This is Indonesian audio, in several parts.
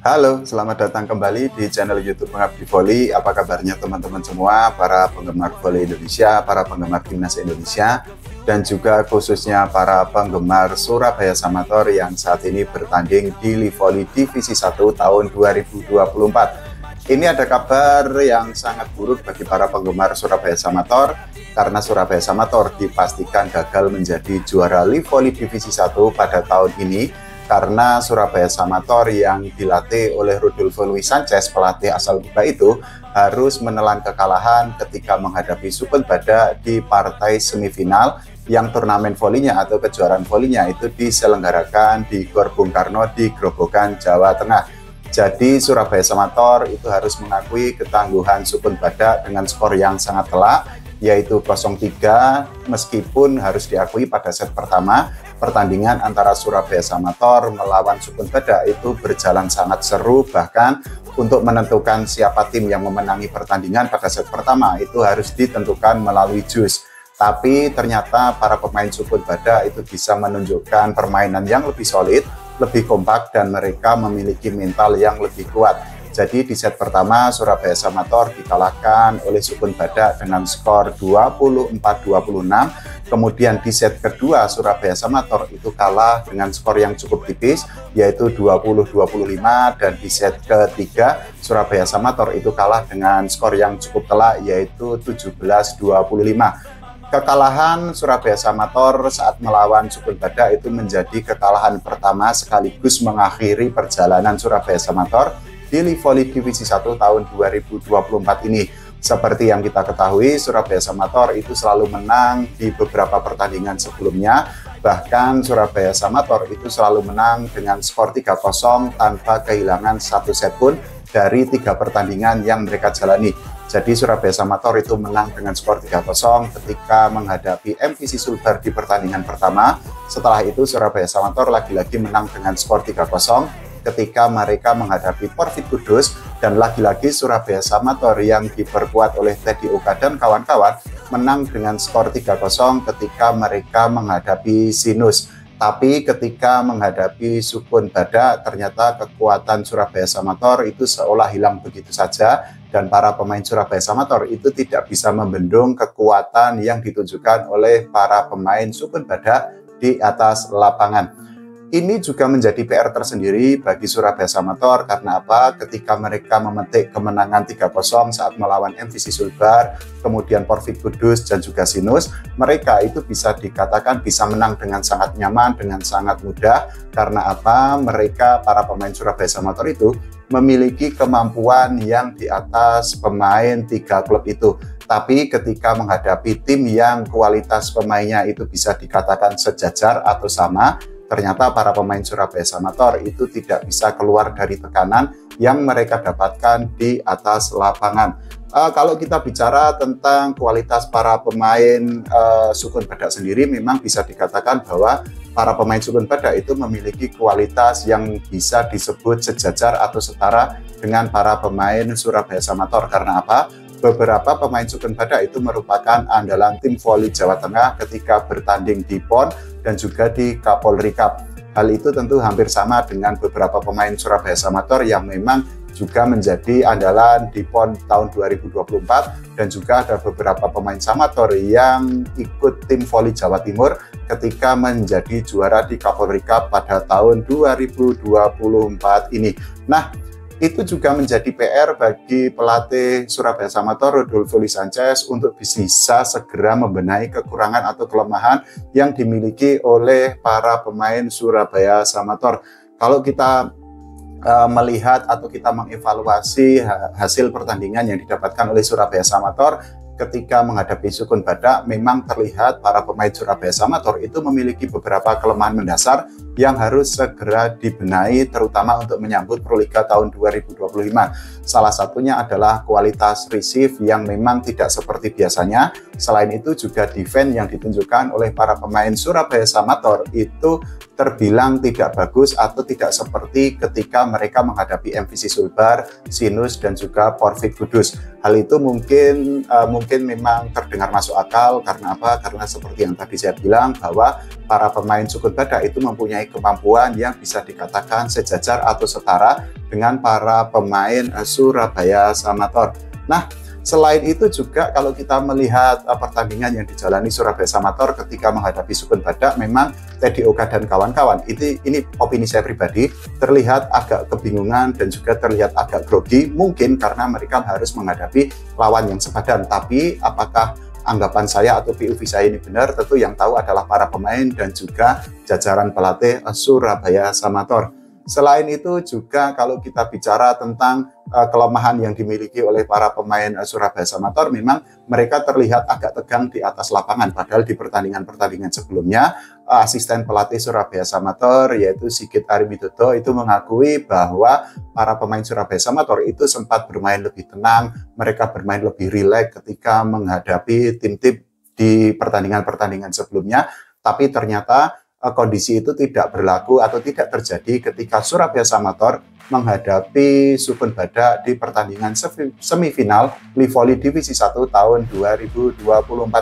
Halo, selamat datang kembali di channel YouTube Pengabdi Voli. Apa kabarnya teman-teman semua, para penggemar voli Indonesia, para penggemar timnas Indonesia, dan juga khususnya para penggemar Surabaya Samator yang saat ini bertanding di Livoli Divisi 1 tahun 2024. Ini ada kabar yang sangat buruk bagi para penggemar Surabaya Samator, karena Surabaya Samator dipastikan gagal menjadi juara Livoli Divisi 1 pada tahun ini. Karena Surabaya Samator yang dilatih oleh Rodolfo Luis Sanchez, pelatih asal Kuba itu, harus menelan kekalahan ketika menghadapi Supun Badak di partai semifinal yang turnamen volinya atau kejuaraan volinya itu diselenggarakan di Gor Bung Karno di Grobogan, Jawa Tengah. Jadi Surabaya Samator itu harus mengakui ketangguhan Supun Badak dengan skor yang sangat telak, yaitu 0-3, meskipun harus diakui pada set pertama pertandingan antara Surabaya Samator melawan Supun Badak itu berjalan sangat seru, bahkan untuk menentukan siapa tim yang memenangi pertandingan pada set pertama itu harus ditentukan melalui jus. Tapi ternyata para pemain Supun Badak itu bisa menunjukkan permainan yang lebih solid, lebih kompak, dan mereka memiliki mental yang lebih kuat. Jadi di set pertama Surabaya Samator dikalahkan oleh Supun Badak dengan skor 24-26. Kemudian di set kedua Surabaya Samator itu kalah dengan skor yang cukup tipis, yaitu 20-25, dan di set ketiga Surabaya Samator itu kalah dengan skor yang cukup telak, yaitu 17-25. Kekalahan Surabaya Samator saat melawan Supun Badak itu menjadi kekalahan pertama sekaligus mengakhiri perjalanan Surabaya Samator di Livoli Divisi 1 tahun 2024 ini. Seperti yang kita ketahui, Surabaya Samator itu selalu menang di beberapa pertandingan sebelumnya. Bahkan Surabaya Samator itu selalu menang dengan skor 3-0 tanpa kehilangan satu set pun dari 3 pertandingan yang mereka jalani. Jadi Surabaya Samator itu menang dengan skor 3-0 ketika menghadapi MVC Sulbar di pertandingan pertama. Setelah itu Surabaya Samator lagi-lagi menang dengan skor 3-0 ketika mereka menghadapi Porfit Kudus, dan lagi-lagi Surabaya Samator yang diperkuat oleh Teddy Oka dan kawan-kawan menang dengan skor 3-0 ketika mereka menghadapi Sinus. Tapi ketika menghadapi Supun Badak, ternyata kekuatan Surabaya Samator itu seolah hilang begitu saja, dan para pemain Surabaya Samator itu tidak bisa membendung kekuatan yang ditunjukkan oleh para pemain Supun Badak di atas lapangan. Ini juga menjadi PR tersendiri bagi Surabaya Samator. Karena apa? Ketika mereka memetik kemenangan 3-0 saat melawan MVC Sulbar, kemudian Porfit Kudus dan juga Sinus, mereka itu bisa dikatakan bisa menang dengan sangat nyaman, dengan sangat mudah. Karena apa? Mereka, para pemain Surabaya Samator itu memiliki kemampuan yang di atas pemain 3 klub itu. Tapi ketika menghadapi tim yang kualitas pemainnya itu bisa dikatakan sejajar atau sama, ternyata para pemain Surabaya Samator itu tidak bisa keluar dari tekanan yang mereka dapatkan di atas lapangan. Kalau kita bicara tentang kualitas para pemain Supun Badak sendiri, memang bisa dikatakan bahwa para pemain Supun Badak itu memiliki kualitas yang bisa disebut sejajar atau setara dengan para pemain Surabaya Samator. Karena apa? Beberapa pemain Supun Badak itu merupakan andalan tim voli Jawa Tengah ketika bertanding di PON dan juga di Kapolri Cup. Hal itu tentu hampir sama dengan beberapa pemain Surabaya Samator yang memang juga menjadi andalan di PON tahun 2024, dan juga ada beberapa pemain Samator yang ikut tim voli Jawa Timur ketika menjadi juara di Kapolri Cup pada tahun 2024 ini. Nah, itu juga menjadi PR bagi pelatih Surabaya Samator Rodolfo Luis Sanchez untuk bisa segera membenahi kekurangan atau kelemahan yang dimiliki oleh para pemain Surabaya Samator. Kalau kita melihat atau kita mengevaluasi hasil pertandingan yang didapatkan oleh Surabaya Samator ketika menghadapi Supun Badak, memang terlihat para pemain Surabaya Samator itu memiliki beberapa kelemahan mendasar yang harus segera dibenahi, terutama untuk menyambut Proliga tahun 2025. Salah satunya adalah kualitas receive yang memang tidak seperti biasanya. Selain itu juga defense yang ditunjukkan oleh para pemain Surabaya Samator itu terbilang tidak bagus atau tidak seperti ketika mereka menghadapi MVC Sulbar, Sinus, dan juga Porfik Kudus. Hal itu mungkin memang terdengar masuk akal. Karena apa? Karena seperti yang tadi saya bilang bahwa para pemain Sukun Badak itu mempunyai kemampuan yang bisa dikatakan sejajar atau setara dengan para pemain Surabaya Samator. Nah, selain itu juga kalau kita melihat pertandingan yang dijalani Surabaya Samator ketika menghadapi Sukun Badak, memang Teddy Oka dan kawan-kawan, ini opini saya pribadi, terlihat agak kebingungan dan juga terlihat agak grogi, mungkin karena mereka harus menghadapi lawan yang sepadan. Tapi apakah anggapan saya atau POV saya ini benar? Tentu yang tahu adalah para pemain dan juga jajaran pelatih Surabaya Samator. Selain itu juga kalau kita bicara tentang kelemahan yang dimiliki oleh para pemain Surabaya Samator, memang mereka terlihat agak tegang di atas lapangan. Padahal di pertandingan-pertandingan sebelumnya, asisten pelatih Surabaya Samator yaitu Sigit Arimwidodo itu mengakui bahwa para pemain Surabaya Samator itu sempat bermain lebih tenang, mereka bermain lebih rileks ketika menghadapi tim-tim di pertandingan-pertandingan sebelumnya. Tapi ternyata kondisi itu tidak berlaku atau tidak terjadi ketika Surabaya Samator menghadapi Sukun Badak di pertandingan semifinal Livoli Divisi 1 tahun 2024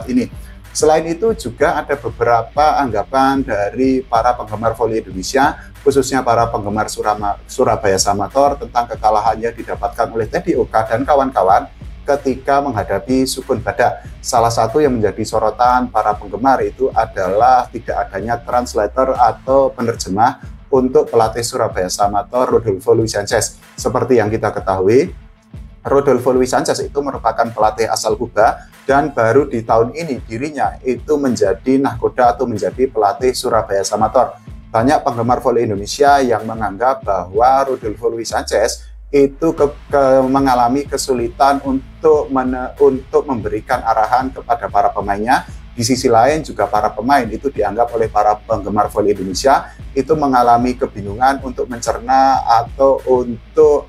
ini. Selain itu juga ada beberapa anggapan dari para penggemar voli Indonesia, khususnya para penggemar Surabaya Samator tentang kekalahannya didapatkan oleh Teddy Oka dan kawan-kawan ketika menghadapi Sukun Badak. Salah satu yang menjadi sorotan para penggemar itu adalah tidak adanya translator atau penerjemah untuk pelatih Surabaya Samator Rodolfo Luis Sanchez. Seperti yang kita ketahui, Rodolfo Luis Sanchez itu merupakan pelatih asal Kuba dan baru di tahun ini dirinya itu menjadi nahkoda atau menjadi pelatih Surabaya Samator. Banyak penggemar voli Indonesia yang menganggap bahwa Rodolfo Luis Sanchez itu mengalami kesulitan untuk memberikan arahan kepada para pemainnya. Di sisi lain juga para pemain itu dianggap oleh para penggemar voli Indonesia itu mengalami kebingungan untuk mencerna atau untuk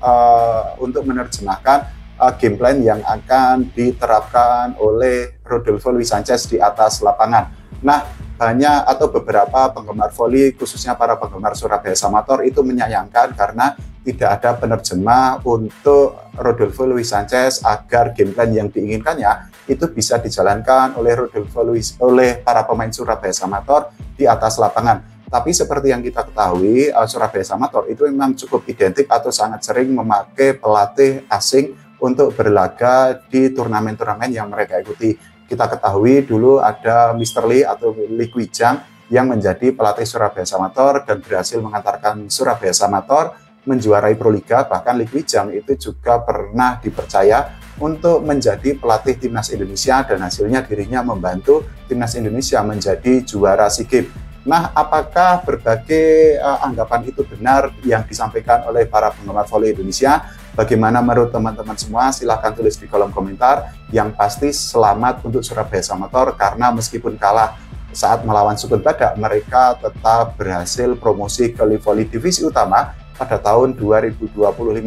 menerjemahkan game plan yang akan diterapkan oleh Rodolfo Luis Sanchez di atas lapangan. Nah, banyak atau beberapa penggemar voli, khususnya para penggemar Surabaya Samator itu menyayangkan karena tidak ada penerjemah untuk Rodolfo Luis Sanchez agar game plan yang diinginkannya itu bisa dijalankan oleh para pemain Surabaya Samator di atas lapangan. Tapi seperti yang kita ketahui, Surabaya Samator itu memang cukup identik atau sangat sering memakai pelatih asing untuk berlaga di turnamen-turnamen yang mereka ikuti. Kita ketahui dulu ada Mr. Lee atau Lee Kwijang yang menjadi pelatih Surabaya Samator dan berhasil mengantarkan Surabaya Samator menjuarai Proliga. Bahkan Lee Kwijang itu juga pernah dipercaya untuk menjadi pelatih Timnas Indonesia dan hasilnya dirinya membantu Timnas Indonesia menjadi juara SEA Games. Nah, apakah berbagai anggapan itu benar yang disampaikan oleh para penggemar voli Indonesia? Bagaimana menurut teman-teman semua? Silahkan tulis di kolom komentar. Yang pasti selamat untuk Surabaya Samator karena meskipun kalah saat melawan Sukun Badak, mereka tetap berhasil promosi ke Livoli Divisi Utama pada tahun 2025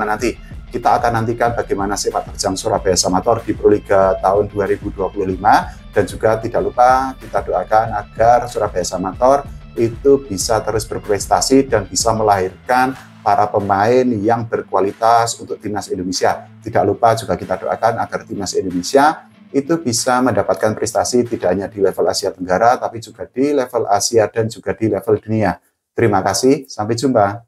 nanti. Kita akan nantikan bagaimana sepak terjang Surabaya Samator di Proliga tahun 2025 dan juga tidak lupa kita doakan agar Surabaya Samator itu bisa terus berprestasi dan bisa melahirkan para pemain yang berkualitas untuk Timnas Indonesia. Tidak lupa juga kita doakan agar Timnas Indonesia itu bisa mendapatkan prestasi tidak hanya di level Asia Tenggara tapi juga di level Asia dan juga di level dunia. Terima kasih, sampai jumpa.